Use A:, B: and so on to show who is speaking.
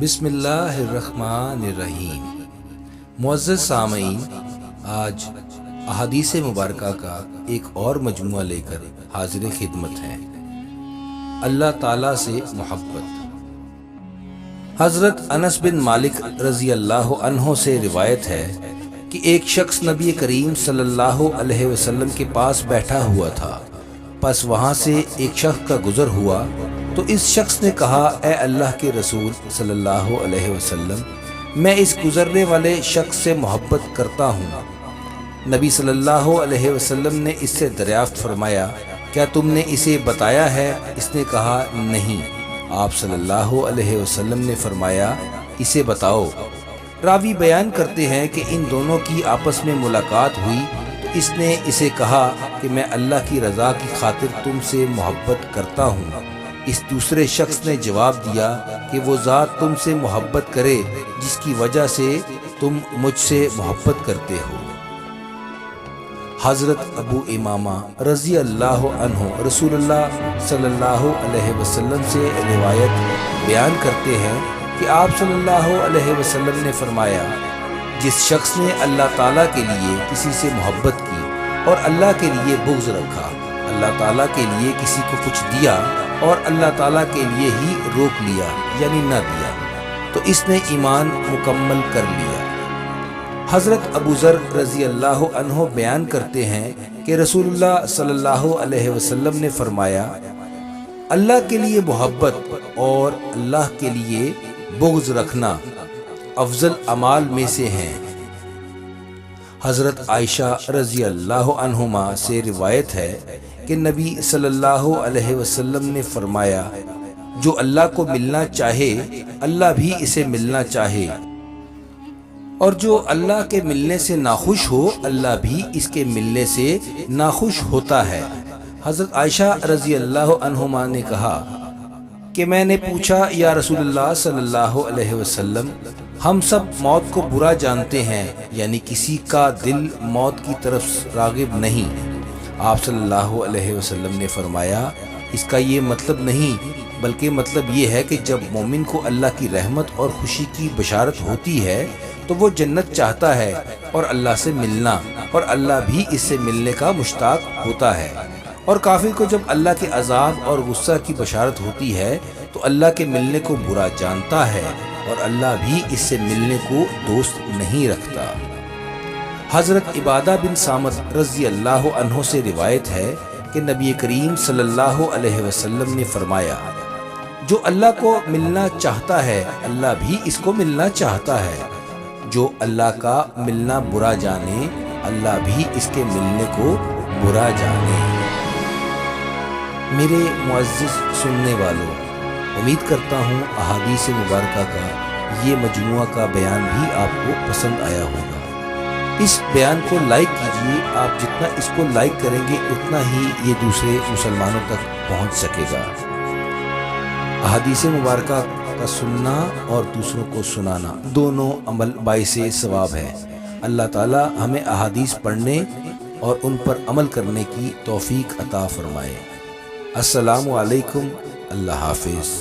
A: بسم اللہ الرحمن الرحیم۔ معزز سامعین، آج احادیث مبارکہ کا ایک اور مجموعہ لے کر حاضر خدمت ہیں۔ اللہ تعالیٰ سے محبت۔ حضرت انس بن مالک رضی اللہ عنہ سے روایت ہے کہ ایک شخص نبی کریم صلی اللہ علیہ وسلم کے پاس بیٹھا ہوا تھا، پس وہاں سے ایک شخص کا گزر ہوا تو اس شخص نے کہا، اے اللہ کے رسول صلی اللہ علیہ وسلم، میں اس گزرنے والے شخص سے محبت کرتا ہوں۔ نبی صلی اللہ علیہ وسلم نے اس سے دریافت فرمایا، کیا تم نے اسے بتایا ہے؟ اس نے کہا، نہیں۔ آپ صلی اللہ علیہ وسلم نے فرمایا، اسے بتاؤ۔ راوی بیان کرتے ہیں کہ ان دونوں کی آپس میں ملاقات ہوئی تو اس نے اسے کہا کہ میں اللہ کی رضا کی خاطر تم سے محبت کرتا ہوں۔ اس دوسرے شخص نے جواب دیا کہ وہ ذات تم سے محبت کرے جس کی وجہ سے تم مجھ سے محبت کرتے ہو۔ حضرت ابو امامہ رضی اللہ عنہ رسول اللہ صلی اللہ علیہ وسلم سے روایت بیان کرتے ہیں کہ آپ صلی اللہ علیہ وسلم نے فرمایا، جس شخص نے اللہ تعالیٰ کے لیے کسی سے محبت کی اور اللہ کے لیے بغض رکھا، اللہ تعالیٰ کے لیے کسی کو کچھ دیا اور اللہ تعالیٰ کے لیے ہی روک لیا یعنی نہ دیا، تو اس نے ایمان مکمل کر لیا۔ حضرت ابو ذر رضی اللہ عنہ بیان کرتے ہیں کہ رسول اللہ صلی اللہ علیہ وسلم نے فرمایا، اللہ کے لیے محبت اور اللہ کے لیے بغض رکھنا افضل اعمال میں سے ہیں۔ حضرت عائشہ رضی اللہ عنہما سے روایت ہے کہ نبی صلی اللہ علیہ وسلم نے فرمایا، جو اللہ کو ملنا چاہے اللہ بھی اسے ملنا چاہے، اور جو اللہ کے ملنے سے ناخوش ہو اللہ بھی اس کے ملنے سے ناخوش ہوتا ہے۔ حضرت عائشہ رضی اللہ عنہما نے کہا کہ میں نے پوچھا، یا رسول اللہ صلی اللہ علیہ وسلم، ہم سب موت کو برا جانتے ہیں، یعنی کسی کا دل موت کی طرف راغب نہیں۔ آپ صلی اللہ علیہ وسلم نے فرمایا، اس کا یہ مطلب نہیں، بلکہ مطلب یہ ہے کہ جب مومن کو اللہ کی رحمت اور خوشی کی بشارت ہوتی ہے تو وہ جنت چاہتا ہے اور اللہ سے ملنا، اور اللہ بھی اس سے ملنے کا مشتاق ہوتا ہے، اور کافر کو جب اللہ کے عذاب اور غصہ کی بشارت ہوتی ہے تو اللہ کے ملنے کو برا جانتا ہے اور اللہ بھی اس سے ملنے کو دوست نہیں رکھتا۔ حضرت عبادہ بن صامت رضی اللہ عنہ سے روایت ہے کہ نبی کریم صلی اللہ علیہ وسلم نے فرمایا، جو اللہ کو ملنا چاہتا ہے اللہ بھی اس کو ملنا چاہتا ہے، جو اللہ کا ملنا برا جانے اللہ بھی اس کے ملنے کو برا جانے۔ میرے معزز سننے والوں، امید کرتا ہوں احادیث مبارکہ کا یہ مجموعہ کا بیان بھی آپ کو پسند آیا ہوگا۔ اس بیان کو لائک کیجیے، آپ جتنا اس کو لائک کریں گے اتنا ہی یہ دوسرے مسلمانوں تک پہنچ سکے گا۔ احادیث مبارکہ کا سننا اور دوسروں کو سنانا دونوں عمل باعث ثواب ہے۔ اللہ تعالی ہمیں احادیث پڑھنے اور ان پر عمل کرنے کی توفیق عطا فرمائے۔ السلام علیکم، اللہ حافظ۔